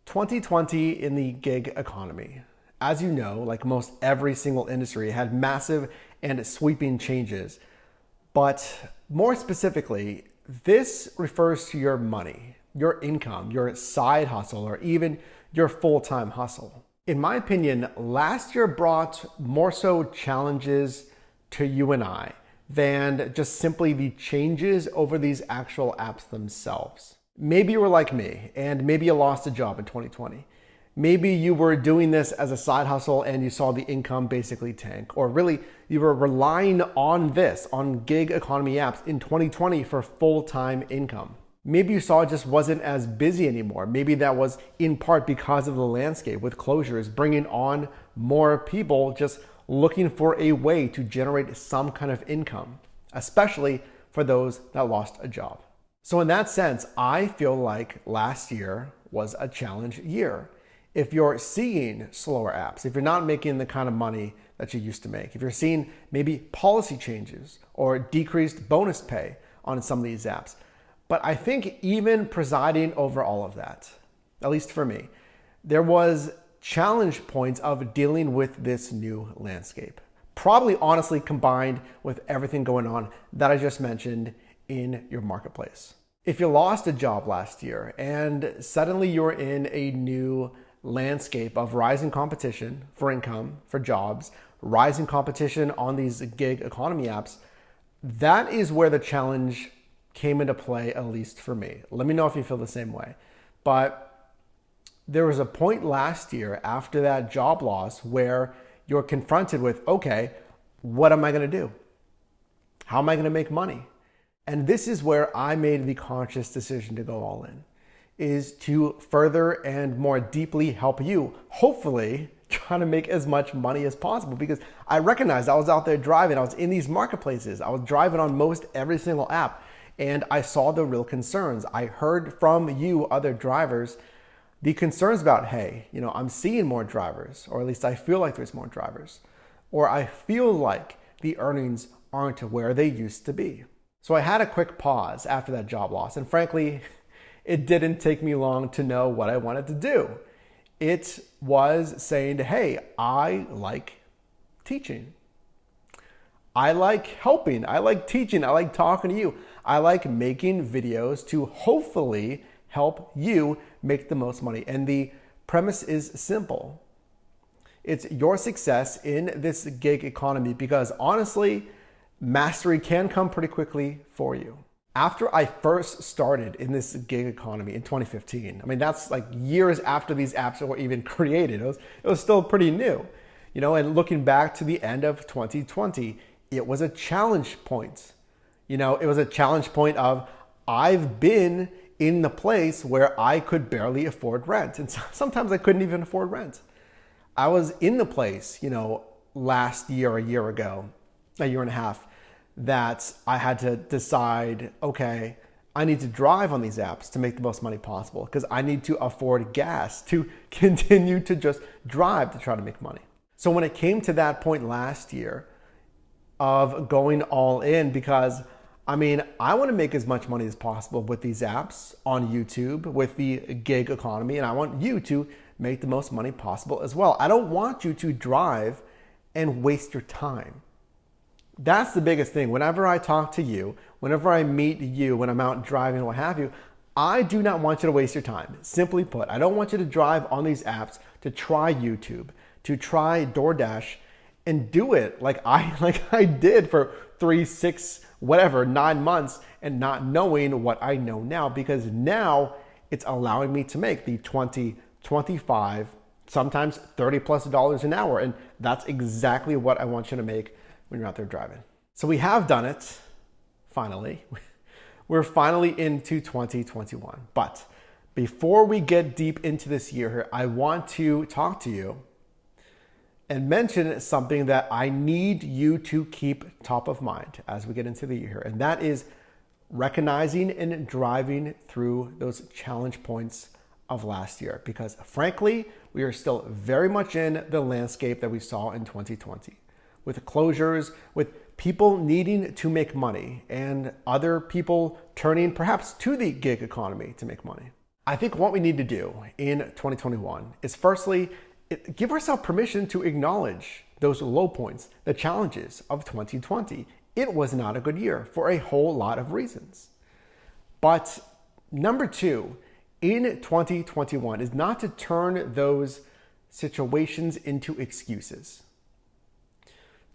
2020 in the gig economy. As you know, like most every single industry had massive and sweeping changes. But more specifically, this refers to your money, your income, your side hustle, or even your full-time hustle. In my opinion, last year brought more so challenges to you and I than just simply the changes over these actual apps themselves. Maybe you were like me, and maybe you lost a job in 2020. Maybe you were doing this as a side hustle and you saw the income basically tank, or really you were relying on this, on gig economy apps in 2020 for full-time income. Maybe you saw it just wasn't as busy anymore. Maybe that was in part because of the landscape with closures, bringing on more people just looking for a way to generate some kind of income, especially for those that lost a job. So in that sense, I feel like last year was a challenge year. If you're seeing slower apps, if you're not making the kind of money that you used to make, if you're seeing maybe policy changes or decreased bonus pay on some of these apps. But I think even presiding over all of that, at least for me, there was challenge points of dealing with this new landscape. Probably honestly combined with everything going on that I just mentioned in your marketplace. If you lost a job last year and suddenly you're in a new landscape of rising competition for income, for jobs, rising competition on these gig economy apps, that is where the challenge came into play, at least for me. Let me know if you feel the same way. But there was a point last year after that job loss where you're confronted with, okay, what am I going to do? How am I going to make money? And this is where I made the conscious decision to go all in, is to further and more deeply help you, hopefully trying to make as much money as possible, because I recognized I was out there driving, I was in these marketplaces, I was driving on most every single app, and I saw the real concerns. I heard from you, other drivers, the concerns about, hey, I'm seeing more drivers, or at least I feel like there's more drivers, or I feel like the earnings aren't where they used to be. So I had a quick pause after that job loss, and frankly, it didn't take me long to know what I wanted to do. It was saying, hey, I like teaching. I like helping. I like teaching. I like talking to you. I like making videos to hopefully help you make the most money. And the premise is simple. It's your success in this gig economy, because honestly, mastery can come pretty quickly for you. After I first started in this gig economy in 2015, that's like years after these apps were even created. It was still pretty new, and looking back to the end of 2020, it was a challenge point. It was a challenge point of, I've been in the place where I could barely afford rent. And sometimes I couldn't even afford rent. I was in the place, last year, a year ago, a year and a half, that I had to decide, okay, I need to drive on these apps to make the most money possible, because I need to afford gas to continue to just drive to try to make money. So when it came to that point last year of going all in, because I want to make as much money as possible with these apps on YouTube, with the gig economy, and I want you to make the most money possible as well. I don't want you to drive and waste your time. That's the biggest thing. Whenever I talk to you, whenever I meet you, when I'm out driving, what have you, I do not want you to waste your time. Simply put, I don't want you to drive on these apps to try YouTube, to try DoorDash, and do it like I did for 3, 6, whatever, 9 months, and not knowing what I know now, because now it's allowing me to make the 20, 25, sometimes $30+ an hour. And that's exactly what I want you to make when you're out there driving. So we have done it, finally. We're finally into 2021. But before we get deep into this year here, I want to talk to you and mention something that I need you to keep top of mind as we get into the year. And that is recognizing and driving through those challenge points of last year. Because frankly, we are still very much in the landscape that we saw in 2020. With closures, with people needing to make money, and other people turning perhaps to the gig economy to make money. I think what we need to do in 2021 is firstly, give ourselves permission to acknowledge those low points, the challenges of 2020. It was not a good year for a whole lot of reasons. But number two, in 2021 is not to turn those situations into excuses.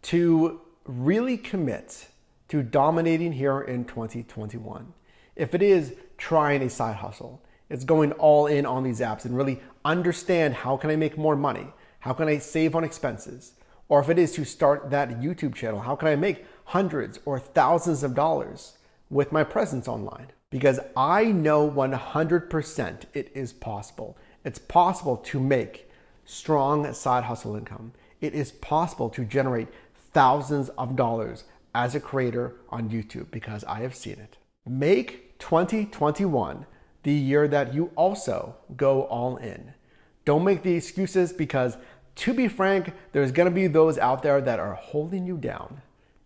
To really commit to dominating here in 2021. If it is trying a side hustle, it's going all in on these apps and really understand how can I make more money? How can I save on expenses? Or if it is to start that YouTube channel, how can I make hundreds or thousands of dollars with my presence online? Because I know 100% it is possible. It's possible to make strong side hustle income. It is possible to generate thousands of dollars as a creator on YouTube because I have seen it. Make 2021 the year that you also go all in. Don't make the excuses because, to be frank, there's gonna be those out there that are holding you down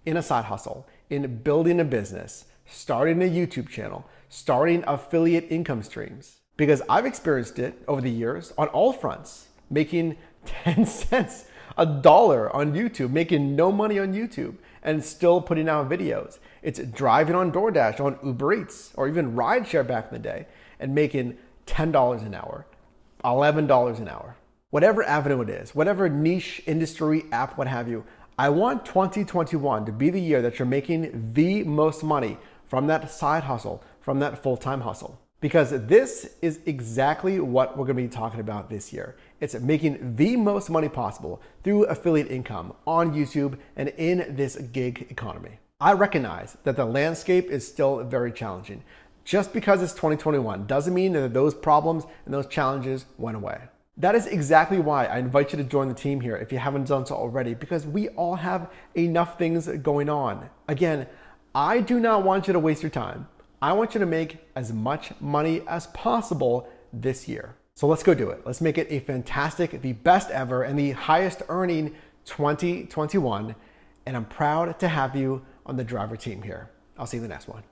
in a side hustle, in building a business, starting a YouTube channel, starting affiliate income streams. Because I've experienced it over the years on all fronts, making 10 cents, $1 on YouTube, making no money on YouTube, and still putting out videos. It's driving on DoorDash, on Uber Eats, or even rideshare back in the day, and making $10 an hour, $11 an hour. Whatever avenue it is, whatever niche, industry, app, what have you, I want 2021 to be the year that you're making the most money from that side hustle, from that full-time hustle. Because this is exactly what we're gonna be talking about this year. It's making the most money possible through affiliate income on YouTube and in this gig economy. I recognize that the landscape is still very challenging. Just because it's 2021 doesn't mean that those problems and those challenges went away. That is exactly why I invite you to join the team here if you haven't done so already, because we all have enough things going on. Again, I do not want you to waste your time. I want you to make as much money as possible this year. So let's go do it. Let's make it a fantastic, the best ever, and the highest earning 2021. And I'm proud to have you on the driver team here. I'll see you in the next one.